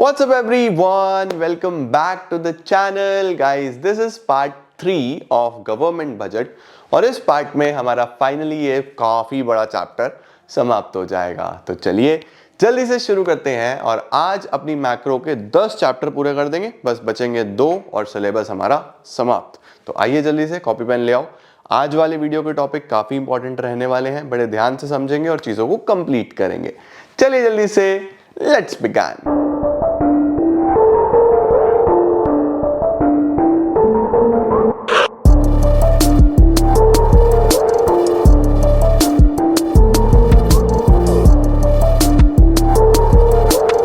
What's up everyone? Welcome back to the channel guys. This is part 3 of government budget और इस part में हमारा finally ये काफ़ी बड़ा चैप्टर समाप्त हो जाएगा। तो चलिए जल्दी से शुरू करते हैं और आज अपनी मैक्रो के 10 चैप्टर पूरे कर देंगे, बस बचेंगे 2 और सिलेबस हमारा समाप्त। तो आइए जल्दी से कॉपी पेन ले आओ। आज वाले वीडियो के टॉपिक काफ़ी इंपॉर्टेंट रहने वाले हैं, बड़े ध्यान से समझेंगे और चीज़ों को कंप्लीट करेंगे। चलिए जल्दी से लेट्स बिगिन।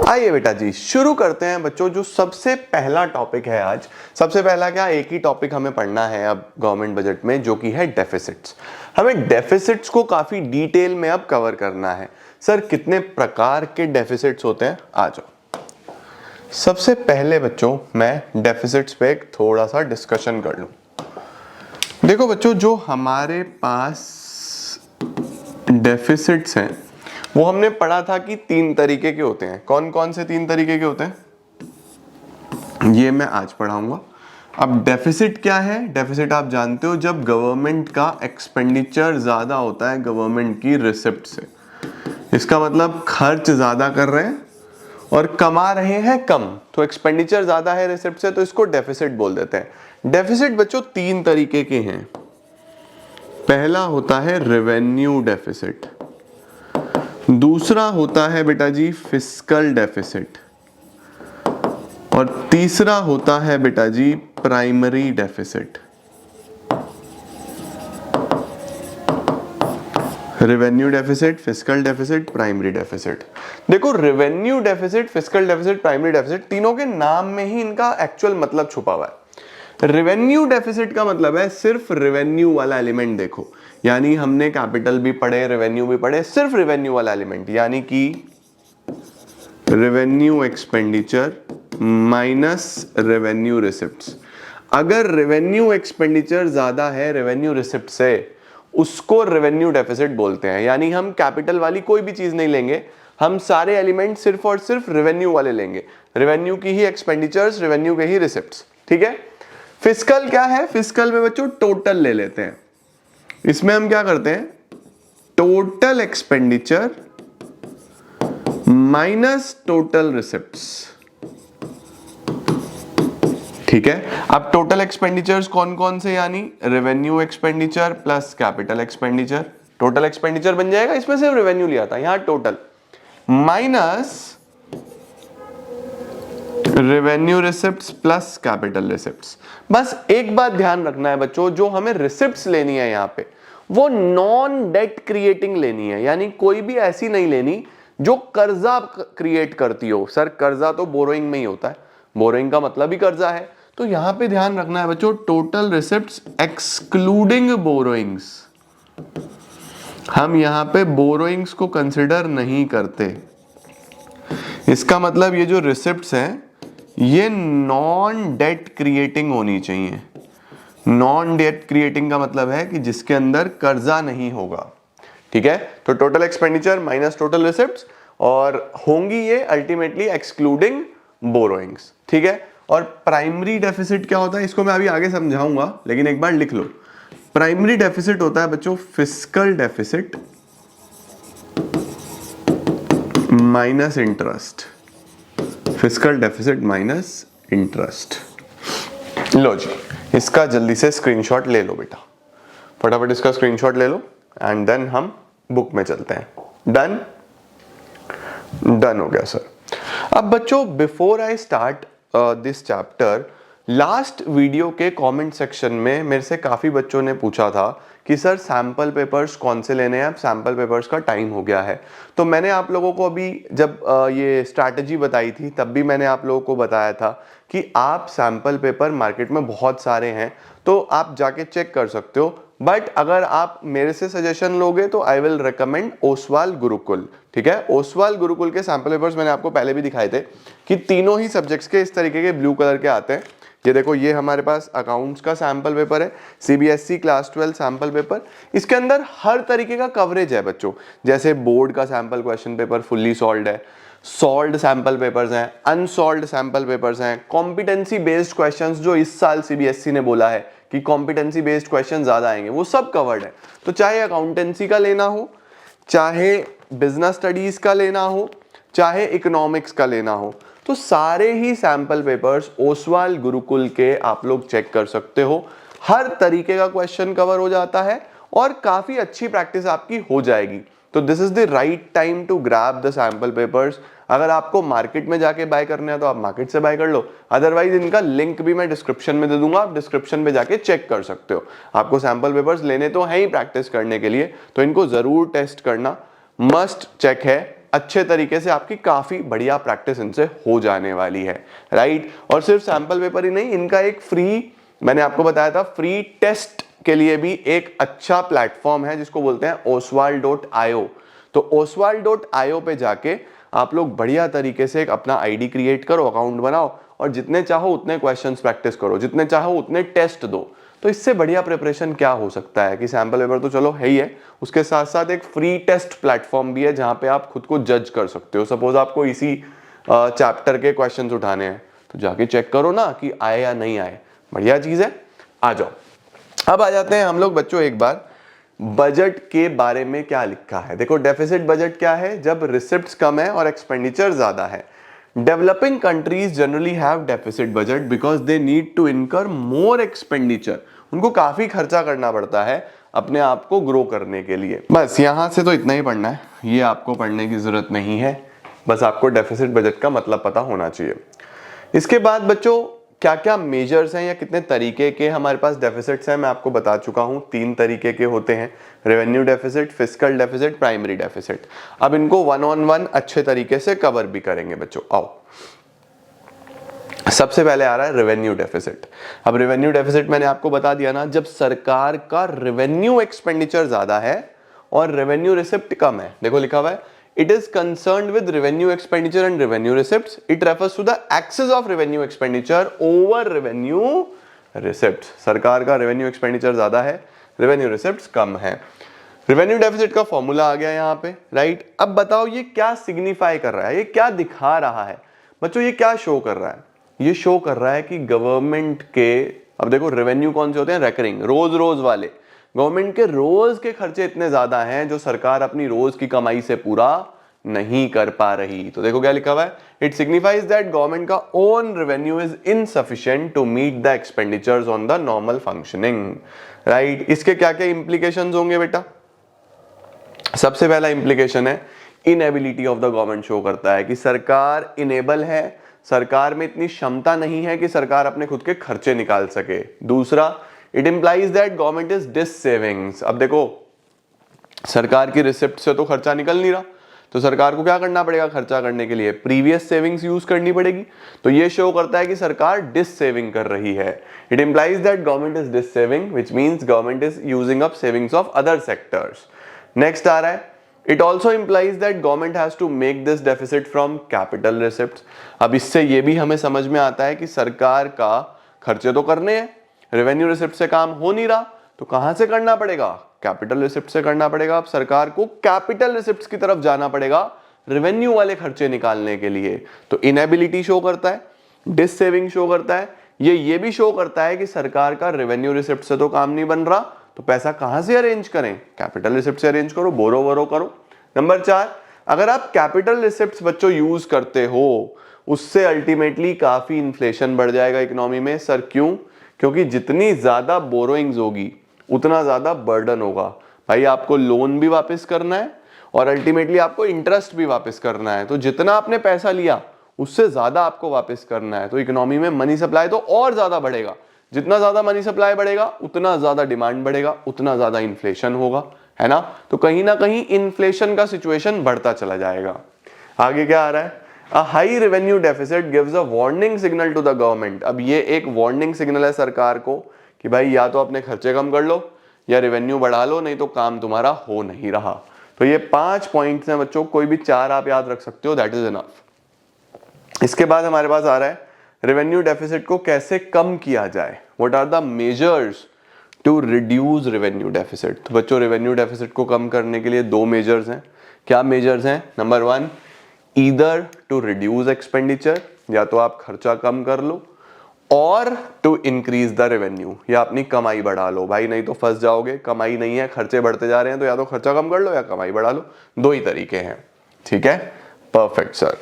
आइए बेटा जी शुरू करते हैं बच्चों। जो सबसे पहला टॉपिक है आज, सबसे पहला क्या, एक ही टॉपिक हमें पढ़ना है अब गवर्नमेंट बजट में, जो कि है डेफिसिट्स। हमें डेफिसिट्स को काफी डिटेल में अब कवर करना है। सर कितने प्रकार के डेफिसिट्स होते हैं, आ जाओ। सबसे पहले बच्चों मैं डेफिसिट्स पे एक थोड़ा सा डिस्कशन कर लूं। देखो बच्चों, जो हमारे पास डेफिसिट्स हैं वो हमने पढ़ा था कि 3 तरीके के होते हैं। कौन कौन से 3 तरीके के होते हैं ये मैं आज पढ़ाऊंगा। अब डेफिसिट क्या है? डेफिसिट आप जानते हो, जब गवर्नमेंट का एक्सपेंडिचर ज्यादा होता है गवर्नमेंट की रिसिप्ट से। इसका मतलब खर्च ज्यादा कर रहे हैं और कमा रहे हैं कम, तो एक्सपेंडिचर ज्यादा है रिसिप्ट से, तो इसको डेफिसिट बोल देते हैं। डेफिसिट बच्चों 3 तरीके के हैं। पहला होता है रेवेन्यू डेफिसिट, दूसरा होता है बेटा जी फिस्कल डेफिसिट, और तीसरा होता है बेटा जी primary deficit. Revenue deficit, fiscal deficit, primary deficit. देखो revenue deficit, fiscal deficit, primary deficit, तीनों के नाम में ही इनका एक्चुअल मतलब छुपा हुआ है। रेवेन्यू डेफिसिट का मतलब है सिर्फ रेवेन्यू वाला एलिमेंट देखो, यानी हमने कैपिटल भी पढ़े, रेवेन्यू भी पढ़े, सिर्फ रेवेन्यू वाला एलिमेंट, यानी कि revenue expenditure minus revenue receipts. अगर रेवेन्यू एक्सपेंडिचर ज्यादा है रेवेन्यू रिसिप्ट से, उसको रेवेन्यू डेफिसिट बोलते हैं। यानी हम कैपिटल वाली कोई भी चीज नहीं लेंगे, हम सारे एलिमेंट सिर्फ और सिर्फ रेवेन्यू वाले लेंगे, रेवेन्यू की ही एक्सपेंडिचर्स, रेवेन्यू के ही रिसिप्ट्स। ठीक है। फिस्कल क्या है? फिस्कल में बच्चों टोटल ले लेते हैं। इसमें हम क्या करते हैं, total expenditure minus total receipts. ठीक है। अब टोटल एक्सपेंडिचर्स कौन कौन से, यानी revenue expenditure plus capital expenditure, total expenditure बन जाएगा। इसमें सिर्फ रेवेन्यू लिया था, यहां total, minus revenue receipts plus capital receipts. बस एक बात ध्यान रखना है बच्चों, जो हमें रिसिप्ट्स लेनी है यहां पे, वो नॉन डेट क्रिएटिंग लेनी है, यानी कोई भी ऐसी नहीं लेनी जो कर्जा क्रिएट करती हो। सर कर्जा तो बोरोइंग में ही होता है, बोरोइंग का मतलब ही कर्जा है। तो यहां पे ध्यान रखना है बच्चों, टोटल रिसिप्ट्स एक्सक्लूडिंग बोरोइंग्स। हम यहां पे बोरोइंग्स को कंसिडर नहीं करते। इसका मतलब ये जो रिसिप्ट्स हैं ये नॉन डेट क्रिएटिंग होनी चाहिए। नॉन डेट क्रिएटिंग का मतलब है कि जिसके अंदर कर्जा नहीं होगा। ठीक है। तो total expenditure minus total receipts, और होंगी ये अल्टीमेटली एक्सक्लूडिंग बोरोइंग्स। ठीक है। और प्राइमरी डेफिसिट क्या होता है, इसको मैं अभी आगे समझाऊंगा, लेकिन एक बार लिख लो। प्राइमरी डेफिसिट होता है बच्चों fiscal deficit minus interest. Fiscal deficit minus interest. लो जी, इसका जल्दी से स्क्रीनशॉट ले लो बेटा, फटाफट इसका स्क्रीनशॉट ले लो एंड देन हम बुक में चलते हैं। डन? डन हो गया सर। अब बच्चों before I start this chapter, last video के कमेंट सेक्शन में मेरे से काफी बच्चों ने पूछा था कि सर सैंपल पेपर्स कौन से लेने हैं, अब सैंपल पेपर्स का टाइम हो गया है। तो मैंने आप लोगों को अभी जब ये स्ट्रैटेजी बताई थी, तब भी मैंने आप लोगों को बताया था कि आप सैंपल पेपर मार्केट में बहुत सारे हैं, तो आप जाके चेक कर सकते हो। बट अगर आप मेरे से सजेशन लोगे तो I will recommend Oswal Gurukul. ठीक है। ओसवाल गुरुकुल के सैंपल पेपर्स मैंने आपको पहले भी दिखाए थे कि तीनों ही सब्जेक्ट्स के इस तरीके के ब्लू कलर के आते हैं। ये देखो, ये हमारे पास अकाउंट्स का सैंपल पेपर है, सीबीएसई क्लास 12 सैंपल पेपर। इसके अंदर हर तरीके का कवरेज है बच्चों, जैसे बोर्ड का sample question paper fully solved है, सॉल्व्ड सैंपल पेपर्स हैं, अनसॉल्व्ड सैंपल पेपर्स हैं, कॉम्पिटेंसी बेस्ड क्वेश्चंस जो इस साल सीबीएसई ने बोला है कि कॉम्पिटेंसी बेस्ड क्वेश्चन ज्यादा आएंगे, वो सब कवर्ड है। तो चाहे अकाउंटेंसी का लेना हो, चाहे बिजनेस स्टडीज का लेना हो, चाहे इकोनॉमिक्स का लेना हो, तो सारे ही सैंपल पेपर्स ओसवाल गुरुकुल के आप लोग चेक कर सकते हो। हर तरीके का क्वेश्चन कवर हो जाता है और काफी अच्छी प्रैक्टिस आपकी हो जाएगी। तो this is the right time to grab the sample papers. अगर आपको मार्केट में जाके बाय करना है तो आप मार्केट से बाय कर लो, अदरवाइज इनका लिंक भी मैं डिस्क्रिप्शन में दे दूंगा, आप डिस्क्रिप्शन में जाके चेक कर सकते हो। आपको सैंपल पेपर्स लेने तो है ही प्रैक्टिस करने के लिए, तो इनको जरूर टेस्ट करना, मस्ट चेक है। अच्छे तरीके से आपकी काफी बढ़िया प्रैक्टिस इनसे हो जाने वाली है, राइट। और सिर्फ सैंपल पेपर ही नहीं, इनका एक फ्री, मैंने आपको बताया था, फ्री टेस्ट के लिए भी एक अच्छा प्लेटफॉर्म है जिसको बोलते हैं oswal.io। तो oswal.io पे जाके आप लोग बढ़िया तरीके से एक अपना आईडी क्रिएट करो, अकाउंट बनाओ और जितने चाहो उतने क्वेश्चंस प्रैक्टिस करो, जितने चाहो उतने टेस्ट दो। तो इससे बढ़िया प्रिपरेशन क्या हो सकता है कि सैंपल पेपर तो चलो है ही है, उसके साथ साथ एक फ्री टेस्ट प्लेटफॉर्म भी है जहां पे आप खुद को जज कर सकते हो। सपोज आपको इसी चैप्टर के क्वेश्चंस उठाने हैं तो जाके चेक करो ना कि आए या नहीं आए, बढ़िया चीज है। आ जाओ, अब आ जाते हैं हम लोग बच्चों एक बार बजट के बारे में क्या लिखा है। देखो डेफिसिट बजट क्या है, जब रिसिप्ट्स कम है और एक्सपेंडिचर ज्यादा है। Developing countries generally have deficit budget because they need to incur more expenditure. उनको काफी खर्चा करना पड़ता है अपने आप को ग्रो करने के लिए। बस यहां से तो इतना ही पढ़ना है, ये आपको पढ़ने की जरूरत नहीं है, बस आपको डेफिसिट बजट का मतलब पता होना चाहिए। इसके बाद बच्चों क्या क्या मेजर्स हैं या कितने तरीके के हमारे पास डेफिसिट्स हैं, मैं आपको बता चुका हूं। 3 तरीके के होते हैं, revenue deficit, fiscal deficit, primary deficit. अब इनको 1 on 1 अच्छे तरीके से कवर भी करेंगे बच्चों। आओ, सबसे पहले आ रहा है रेवेन्यू डेफिसिट। अब रेवेन्यू डेफिसिट मैंने आपको बता दिया ना, जब सरकार का रेवेन्यू एक्सपेंडिचर ज्यादा है और रेवेन्यू रिसिप्ट कम है। देखो लिखा हुआ है it is concerned with revenue expenditure and revenue receipts. It refers to the excess of revenue expenditure over revenue receipts. सरकार का revenue expenditure ज्यादा है, revenue receipts कम है। revenue deficit का फॉर्मूला आ गया यहाँ पे, राइट। अब बताओ ये क्या सिग्निफाई कर रहा है, ये क्या दिखा रहा है बच्चों, ये क्या शो कर रहा है? ये शो कर रहा है कि गवर्नमेंट के, अब देखो रेवेन्यू कौन से होते हैं, रेकरिंग, रोज रोज वाले। गवर्नमेंट के रोज के खर्चे इतने ज्यादा हैं जो सरकार अपनी रोज की कमाई से पूरा नहीं कर पा रही। तो देखो क्या लिखा हुआ है, इट सिग्निफाइज दैट गवर्नमेंट का own revenue is insufficient to meet the expenditures on the normal functioning, right. इसके क्या क्या इंप्लीकेशंस होंगे बेटा? सबसे पहला इंप्लीकेशन है inability of the government, show करता है कि सरकार इनेबल है, सरकार में इतनी क्षमता नहीं है कि सरकार अपने खुद के खर्चे निकाल सके। दूसरा, it implies that government is dissavings. अब देखो सरकार की रिसिप्ट से तो खर्चा निकल नहीं रहा, तो सरकार को क्या करना पड़ेगा खर्चा करने के लिए? प्रीवियस सेविंग्स यूज करनी पड़ेगी। तो ये शो करता है कि सरकार डिस सेविंग कर रही है। It implies that government is dissaving which means government is using up savings of other sectors. Next आ रहा है, it also implies that government has to make this deficit from capital receipts. अब इससे ये भी हमें समझ में आता है कि सरकार का खर्चे तो करने हैं, रेवेन्यू रिसिप्ट से काम हो नहीं रहा, तो कहां से करना पड़ेगा? कैपिटल रिसिप्ट से करना पड़ेगा। अब सरकार को कैपिटल रिसिप्ट्स की तरफ जाना पड़ेगा रेवेन्यू वाले खर्चे निकालने के लिए। तो इनएबिलिटी शो करता है, डिस सेविंग शो करता है, ये भी शो करता है कि सरकार का रेवेन्यू रिसिप्ट से तो काम नहीं बन रहा, तो पैसा कहां से अरेंज करें? कैपिटल रिसिप्ट से अरेंज करो, बोरो वोरो करो। नंबर 4, अगर आप कैपिटल रिसिप्ट्स बच्चों यूज करते हो, उससे अल्टीमेटली काफी इन्फ्लेशन बढ़ जाएगा इकोनॉमी में। सर क्यों? क्योंकि जितनी ज्यादा बोरोइंग्स होगी उतना ज्यादा बर्डन होगा। भाई आपको लोन भी वापस करना है और अल्टीमेटली आपको इंटरेस्ट भी वापस करना है, तो जितना आपने पैसा लिया उससे ज्यादा आपको वापस करना है। तो इकोनॉमी में मनी सप्लाई तो और ज्यादा बढ़ेगा, जितना ज्यादा मनी सप्लाई बढ़ेगा उतना ज्यादा डिमांड बढ़ेगा, उतना ज्यादा इन्फ्लेशन होगा, है ना। तो कहीं ना कहीं इन्फ्लेशन का सिचुएशन बढ़ता चला जाएगा। आगे क्या आ रहा है, A high revenue deficit gives a warning signal to the government। अब ये एक वार्निंग सिग्नल है सरकार को कि भाई या तो अपने खर्चे कम कर लो या रेवेन्यू बढ़ा लो, नहीं तो काम तुम्हारा हो नहीं रहा। तो ये 5 पॉइंट्स हैं बच्चों, कोई भी 4 आप याद रख सकते हो, दैट इज इनफ। इसके बाद हमारे पास आ रहा है रेवेन्यू डेफिसिट को कैसे कम किया जाए, what are the measures to reduce revenue deficit. तो बच्चों रेवेन्यू डेफिसिट को कम करने के लिए 2 मेजर्स हैं। क्या मेजर्स हैं? Number 1, either to reduce expenditure, या तो आप खर्चा कम कर लो, और टू इंक्रीज द रेवेन्यू, या अपनी कमाई बढ़ा लो। भाई नहीं तो फंस जाओगे, कमाई नहीं है, खर्चे बढ़ते जा रहे हैं, तो या तो खर्चा कम कर लो या कमाई बढ़ा लो, दो ही तरीके हैं। ठीक है, परफेक्ट सर।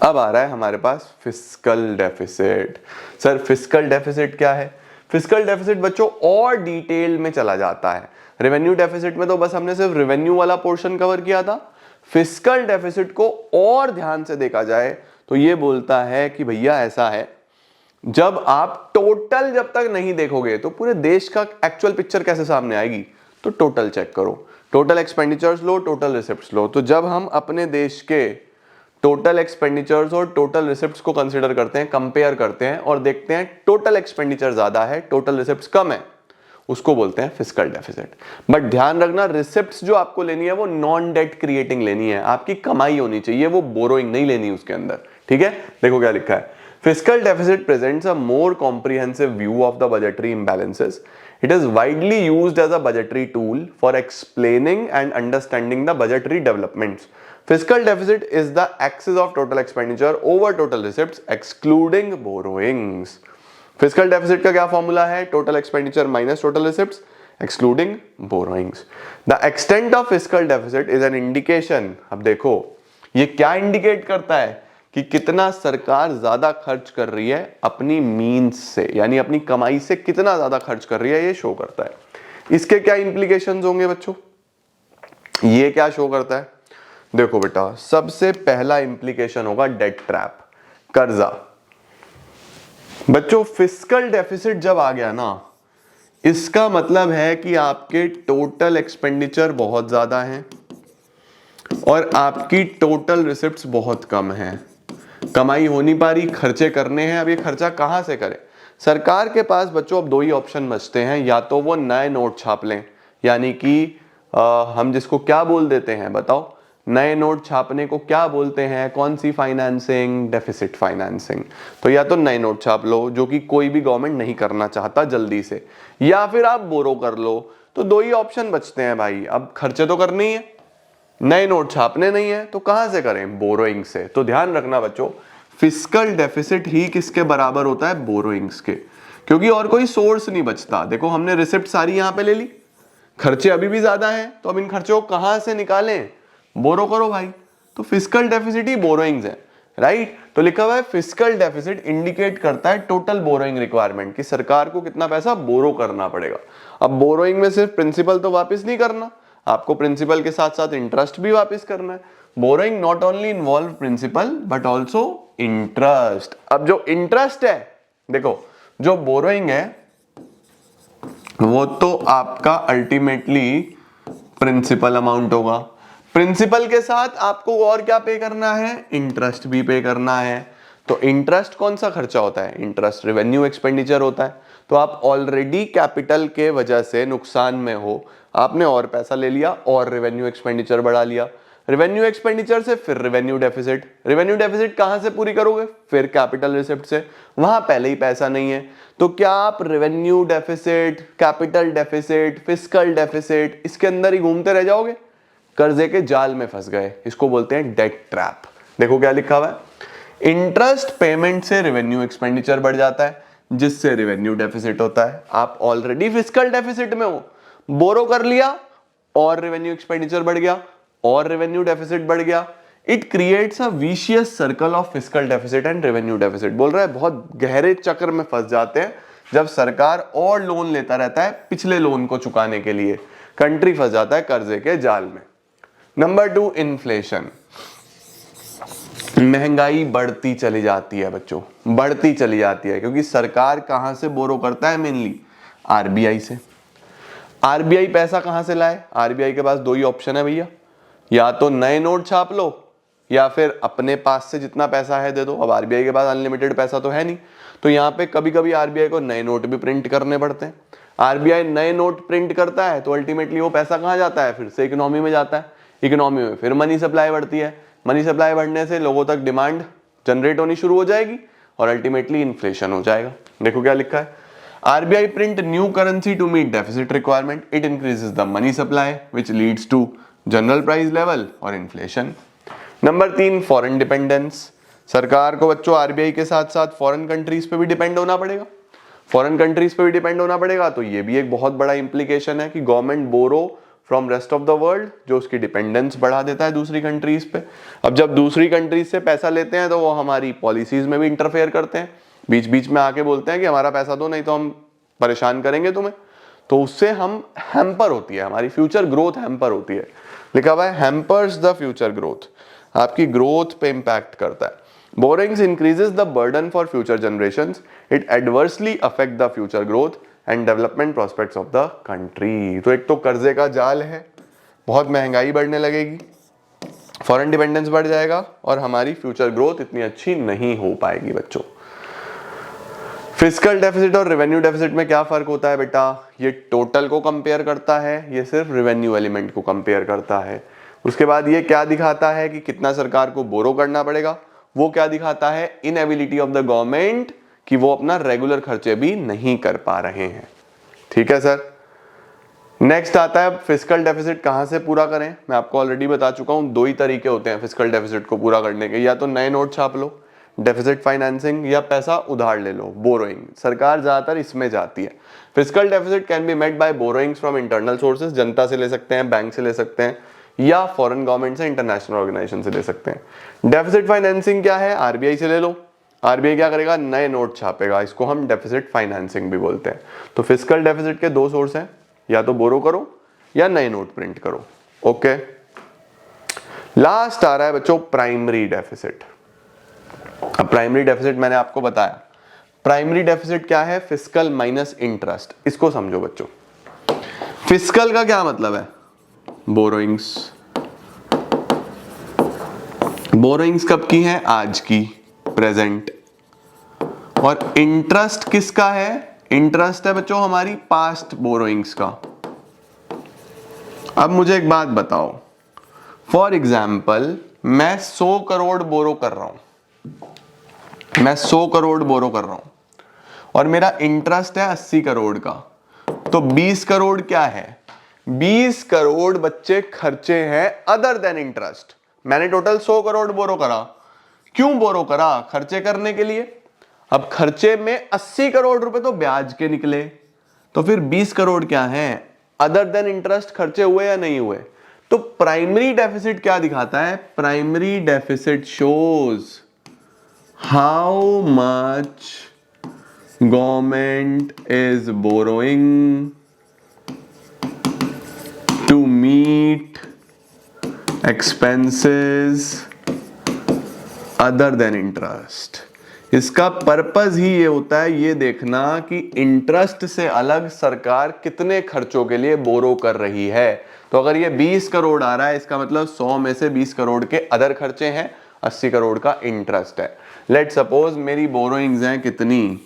अब आ रहा है हमारे पास fiscal deficit. Sir fiscal deficit क्या है? फिस्कल डेफिसिट बच्चों और डिटेल में चला जाता है। रेवेन्यू डेफिसिट में तो बस हमने सिर्फ रेवेन्यू वाला पोर्शन कवर किया था। फिस्कल डेफिसिट को और ध्यान से देखा जाए तो ये बोलता है कि भैया ऐसा है, जब आप टोटल जब तक नहीं देखोगे तो पूरे देश का एक्चुअल पिक्चर कैसे सामने आएगी? तो टोटल चेक करो, टोटल एक्सपेंडिचर्स लो, टोटल रिसिप्ट्स लो। तो जब हम अपने देश के टोटल एक्सपेंडिचर्स और टोटल रिसिप्ट्स को कंसीडर करते हैं, कंपेयर करते हैं और देखते हैं टोटल एक्सपेंडिचर ज्यादा है, टोटल रिसिप्ट्स कम है, उसको बोलते हैं फिस्कल डेफिसिट। बट ध्यान रखना, रिसिप्ट्स जो आपको लेनी है वो नॉन डेट क्रिएटिंग लेनी है, आपकी कमाई होनी चाहिए, वो बोरोइंग नहीं लेनी उसके अंदर। ठीक है, देखो क्या लिखा है। Fiscal deficit presents a more comprehensive view of the budgetary imbalances. It is widely used as a budgetary tool for explaining and understanding the budgetary developments. Fiscal deficit is the axis of total expenditure over total receipts excluding borrowings. Fiscal deficit का क्या formula है? total expenditure minus total receipts excluding borrowings. The extent of fiscal deficit is an indication. अब देखो ये क्या indicate करता है कि कितना सरकार ज्यादा खर्च कर रही है अपनी मीन्स से, यानी अपनी कमाई से कितना ज्यादा खर्च कर रही है, ये शो करता है। इसके क्या इंप्लीकेशंस होंगे बच्चों? ये क्या शो करता है? देखो बेटा, सबसे पहला इंप्लीकेशन होगा डेट ट्रैप, कर्जा। बच्चों फिस्कल डेफिसिट जब आ गया ना, इसका मतलब है कि आपके टोटल एक्सपेंडिचर बहुत ज्यादा हैं और आपकी टोटल रिसिप्ट्स बहुत कम हैं। कमाई हो नहीं पा रही, खर्चे करने हैं। अब ये खर्चा कहां से करें? सरकार के पास बच्चों अब दो ही ऑप्शन बचते हैं, या तो वो नए नोट छाप लें, यानी कि हम जिसको क्या बोल देते हैं बताओ, नए नोट छापने को क्या बोलते हैं? कौन सी फाइनेंसिंग? Deficit financing. तो या तो नए नोट छाप लो, जो कि कोई भी गवर्नमेंट नहीं करना चाहता जल्दी से, या फिर आप बोरो कर लो। तो दो ही ऑप्शन बचते हैं भाई। अब खर्चे तो करने ही है, नए नोट छापने नहीं है, तो कहां से करें? बोरोइंग से। तो ध्यान रखना बच्चों, फिस्कल डेफिसिट ही किसके बराबर होता है? बोरोइंग्स के, क्योंकि और कोई सोर्स नहीं बचता। देखो हमने रिसिप्ट सारी यहां पे ले ली, खर्चे अभी भी ज्यादा हैं, तो अब इन खर्चों को कहां से निकालें? बोरो करो भाई। तो फिस्कल डेफिसिट ही बोरोइंग्स है, राइट? तो लिखा हुआ है फिस्कल डेफिसिट इंडिकेट करता है टोटल बोरोइंग रिक्वायरमेंट, कि सरकार को कितना पैसा बोरो करना पड़ेगा। अब बोरोइंग में सिर्फ प्रिंसिपल तो वापस नहीं करना, आपको प्रिंसिपल के साथ साथ इंटरेस्ट भी वापस करना है। Borrowing not only involve principal but also interest. अब जो इंटरेस्ट है, देखो जो बोरोइंग है वो तो आपका अल्टीमेटली प्रिंसिपल अमाउंट होगा, प्रिंसिपल के साथ आपको और क्या पे करना है? इंटरेस्ट भी पे करना है। तो इंटरेस्ट कौन सा खर्चा होता है? इंटरेस्ट रेवेन्यू एक्सपेंडिचर होता है। तो आप ऑलरेडी कैपिटल के वजह से नुकसान में हो, आपने और पैसा ले लिया और रेवेन्यू एक्सपेंडिचर बढ़ा लिया, रेवेन्यू एक्सपेंडिचर से फिर रेवेन्यू डेफिसिट, रेवेन्यू डेफिसिट कहां से पूरी करोगे? फिर कैपिटल रिसिप्ट से, वहां पहले ही पैसा नहीं है। तो क्या आप revenue deficit, capital deficit, fiscal deficit इसके अंदर ही घूमते रह जाओगे? कर्जे के जाल में फंस गए, इसको बोलते हैं डेट ट्रैप। देखो क्या लिखा हुआ है, इंटरेस्ट पेमेंट से रेवेन्यू एक्सपेंडिचर बढ़ जाता है, जिससे रेवेन्यू डेफिसिट होता है। आप ऑलरेडी फिस्कल डेफिसिट में हो, बोरो कर लिया और रेवेन्यू एक्सपेंडिचर बढ़ गया और रेवेन्यू डेफिसिट बढ़ गया। It creates a vicious circle of fiscal deficit and revenue deficit. बोल रहा है बहुत गहरे चक्र में फंस जाते हैं जब सरकार और लोन लेता रहता है पिछले लोन को चुकाने के लिए, कंट्री फंस जाता है कर्जे के जाल में। Number 2, inflation. महंगाई बढ़ती चली जाती है बच्चों, बढ़ती चली जाती है, क्योंकि सरकार कहां से बोरो करता है? मेनली आरबीआई से। आरबीआई पैसा कहां से लाए? आरबीआई के पास दो ही ऑप्शन है भैया, या तो नए नोट छाप लो या फिर अपने पास से जितना पैसा है दे दो। अब आरबीआई के पास अनलिमिटेड पैसा तो है नहीं, तो यहाँ पे कभी कभी आरबीआई को नए नोट भी प्रिंट करने पड़ते हैं। आरबीआई नए नोट प्रिंट करता है तो अल्टीमेटली वो पैसा कहाँ जाता है? फिर से इकोनॉमी में जाता है, इकोनॉमी में फिर मनी सप्लाई बढ़ती है, मनी सप्लाई बढ़ने से लोगों तक डिमांड जनरेट होनी शुरू हो जाएगी और अल्टीमेटली इन्फ्लेशन हो जाएगा। देखो क्या लिखा है, RBI print new currency to meet deficit requirement, it increases the money supply which leads to general price level और इन्फ्लेशन। नंबर 3 फॉरेन डिपेंडेंस, सरकार को बच्चों आरबीआई के साथ साथ फॉरेन कंट्रीज पे भी डिपेंड होना पड़ेगा। फॉरेन कंट्रीज पे भी डिपेंड होना पड़ेगा तो ये भी एक बहुत बड़ा इंप्लीकेशन है कि government borrow from rest of the world, जो उसकी डिपेंडेंस बढ़ा देता है दूसरी कंट्रीज पे। अब जब दूसरी कंट्रीज से पैसा लेते हैं तो वो हमारी पॉलिसीज में भी इंटरफेयर करते हैं, बीच बीच में आके बोलते हैं कि हमारा पैसा दो नहीं तो हम परेशान करेंगे तुम्हें। तो उससे हम हैम्पर होती है, हमारी फ्यूचर ग्रोथ हैम्पर होती है। लिखा हुआ है हैम्पर्स द फ्यूचर ग्रोथ, आपकी ग्रोथ पे इंपैक्ट करता है। Borrowings increases the burden for future generations. It adversely affect the future growth and development prospects of the country. तो एक तो कर्जे का जाल है, बहुत महंगाई बढ़ने लगेगी, फॉरेन डिपेंडेंस बढ़ जाएगा और हमारी फ्यूचर ग्रोथ इतनी अच्छी नहीं हो पाएगी बच्चों। फिस्कल डेफिसिट और रेवेन्यू डेफिसिट में क्या फर्क होता है बेटा? ये टोटल को कंपेयर करता है, ये सिर्फ रेवेन्यू एलिमेंट को कंपेयर करता है। उसके बाद ये क्या दिखाता है कि कितना सरकार को बोरो करना पड़ेगा, वो क्या दिखाता है? इनएबिलिटी ऑफ द गवर्नमेंट कि वो अपना रेगुलर खर्चे भी नहीं कर पा रहे हैं। ठीक है सर। नेक्स्ट आता है फिस्कल डेफिसिट कहां से पूरा करें। मैं आपको ऑलरेडी बता चुका हूं, दो ही तरीके होते हैं फिस्कल डेफिसिट को पूरा करने के, या तो नए नोट छाप लो डेफिसिट फाइनेंसिंग, या पैसा उधार ले लो बोरोइंग। सरकार ज्यादातर इसमें जाती है। Fiscal deficit can be met by borrowings from internal sources, जनता से ले सकते हैं, बैंक से ले सकते हैं, या फॉरेन गवर्नमेंट से, इंटरनेशनल ऑर्गेनाइजेशन से ले सकते हैं। डेफिसिट फाइनेंसिंग क्या है? आरबीआई से ले लो। आरबीआई क्या करेगा? नए नोट छापेगा, इसको हम डेफिसिट फाइनेंसिंग भी बोलते हैं। तो फिस्कल डेफिसिट के दो सोर्स हैं, या तो बोरो करो या नए नोट प्रिंट करो। ओके। लास्ट आ रहा है बच्चों प्राइमरी डेफिसिट। अब प्राइमरी डेफिसिट मैंने आपको बताया, प्राइमरी डेफिसिट क्या है? Fiscal minus interest. इसको समझो बच्चों, फिस्कल का क्या मतलब है? बोरोइंग्स। बोरोइंग्स कब की है? आज की, प्रेजेंट। और इंटरेस्ट किसका है? इंटरेस्ट है बच्चों हमारी पास्ट बोरोइंग्स का। अब मुझे एक बात बताओ, फॉर एग्जाम्पल मैं 100 करोड़ बोरो कर रहा हूं, मैं 100 करोड़ बोरो कर रहा हूं और मेरा इंटरेस्ट है 80 करोड़ का, तो 20 करोड़ क्या है? 20 करोड़ बच्चे खर्चे हैं अदर देन इंटरेस्ट। मैंने टोटल 100 करोड़ बोरो करा। क्यों बोरो करा? खर्चे करने के लिए। अब खर्चे में 80 करोड़ रुपए तो ब्याज के निकले, तो फिर 20 करोड़ क्या है? अदर देन इंटरेस्ट खर्चे हुए या नहीं हुए? तो प्राइमरी डेफिसिट क्या दिखाता है? Primary deficit shows how much government is borrowing to meet expenses other than interest। इसका पर्पस ही ये होता है ये देखना कि इंटरेस्ट से अलग सरकार कितने खर्चों के लिए बोरो कर रही है। तो अगर ये 20 करोड़ आ रहा है, इसका मतलब 100 में से 20 करोड़ के अदर खर्चे हैं, 80 करोड़ का इंटरेस्ट है। लेट सपोज मेरी बोरोइंग्स हैं कितनी?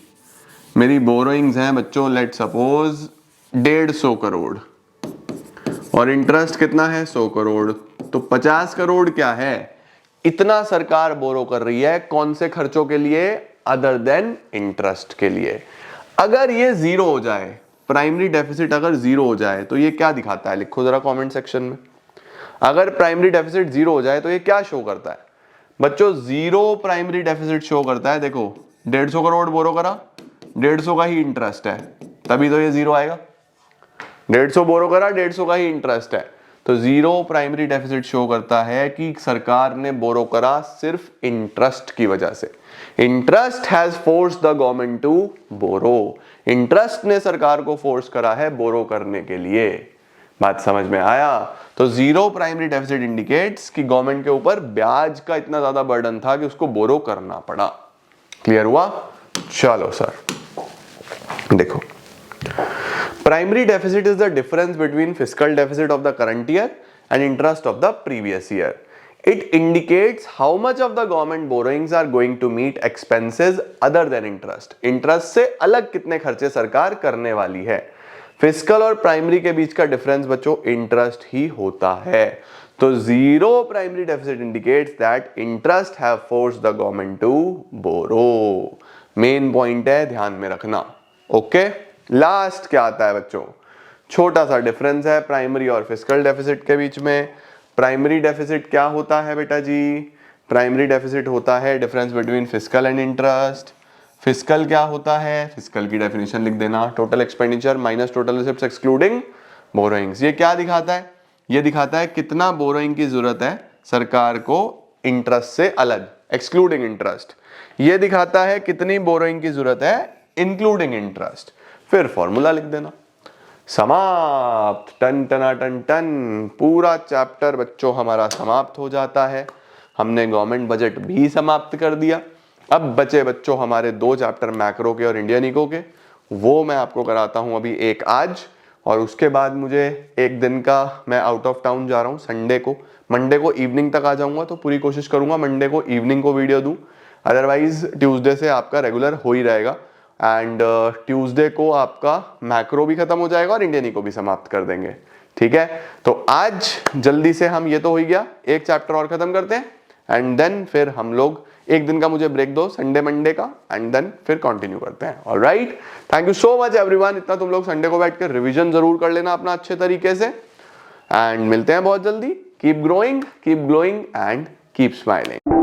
मेरी बोरोइंग्स हैं बच्चों लेट सपोज 150 करोड़ और इंटरेस्ट कितना है? 100 करोड़। तो 50 करोड़ क्या है? इतना सरकार बोरो कर रही है। कौन से खर्चों के लिए? अदर देन इंटरेस्ट के लिए। अगर ये जीरो हो जाए, प्राइमरी डेफिसिट अगर जीरो हो जाए तो ये क्या दिखाता है? लिखो जरा कमेंट सेक्शन में। अगर प्राइमरी डेफिसिट जीरो हो जाए तो ये क्या शो करता है बच्चों? जीरो प्राइमरी डेफिसिट शो करता है। देखो 150 करोड़ बोरो करा, 150 का ही इंटरेस्ट है, तभी तो ये जीरो आएगा। 150 बोरो करा, 150 का ही इंटरेस्ट है, तो जीरो प्राइमरी डेफिसिट शो करता है कि सरकार ने बोरो करा सिर्फ इंटरेस्ट की वजह से। Interest has force the government to borrow. Interest ने सरकार को फोर्स करा है बोरो करने के लिए। बात समझ में आया? तो जीरो प्राइमरी डेफिसिट इंडिकेट्स कि गवर्नमेंट के ऊपर ब्याज का इतना ज्यादा बर्डन था कि उसको बोरो करना पड़ा। क्लियर हुआ? चलो सर देखो, primary deficit is the difference between fiscal deficit of the current year and interest of the previous year. It indicates how much of the government borrowings are going to meet expenses other than interest. Interest से अलग कितने खर्चे सरकार करने वाली है। Fiscal और primary के बीच का डिफरेंस बच्चों इंटरेस्ट ही होता है। तो zero primary deficit indicates that interest have forced the government to borrow. Main point है, ध्यान में रखना। ओके, लास्ट क्या आता है बच्चों? छोटा सा डिफरेंस है प्राइमरी और फिस्कल डेफिसिट के बीच में। प्राइमरी डेफिसिट क्या होता है बेटा जी? प्राइमरी डेफिसिट होता है difference between fiscal and interest. Fiscal क्या होता है? फिस्कल की डेफिनेशन लिख देना, total expenditure minus total receipts excluding borrowings. ये क्या दिखाता है? ये दिखाता है कितना बोरोइंग की जरूरत है सरकार को इंटरेस्ट से अलग, एक्सक्लूडिंग इंटरेस्ट। ये दिखाता है कितनी बोरोइंग की जरूरत है इंक्लूडिंग इंटरेस्ट। फिर फॉर्मूला लिख देना। समाप्त। टन टना टन टन, पूरा चैप्टर बच्चों हमारा समाप्त हो जाता है। हमने गवर्नमेंट बजट भी समाप्त कर दिया। अब बचे बच्चों हमारे 2 चैप्टर मैक्रो के और इंडियन इको के, वो मैं आपको कराता हूं अभी एक आज, और उसके बाद मुझे एक दिन का मैं आउट ऑफ टाउन जा रहा हूं संडे को। मंडे को इवनिंग तक आ जाऊंगा, तो पूरी कोशिश करूंगा मंडे को इवनिंग को वीडियो दूं। अदरवाइज ट्यूसडे से आपका रेगुलर हो ही रहेगा। एंड ट्यूसडे को आपका मैक्रो भी खत्म हो जाएगा और इंडियन इको भी समाप्त कर देंगे। ठीक है, तो आज जल्दी से हम, ये तो हो ही गया, एक चैप्टर और खत्म करते हैं एंड देन फिर हम लोग एक दिन का मुझे ब्रेक दो संडे मंडे का, एंड देन फिर कंटिन्यू करते हैं। Alright, thank you so much everyone. इतना तुम लोग संडे को बैठकर रिवीजन जरूर कर लेना अपना अच्छे तरीके से, एंड मिलते हैं बहुत जल्दी। Keep growing, keep glowing and keep smiling.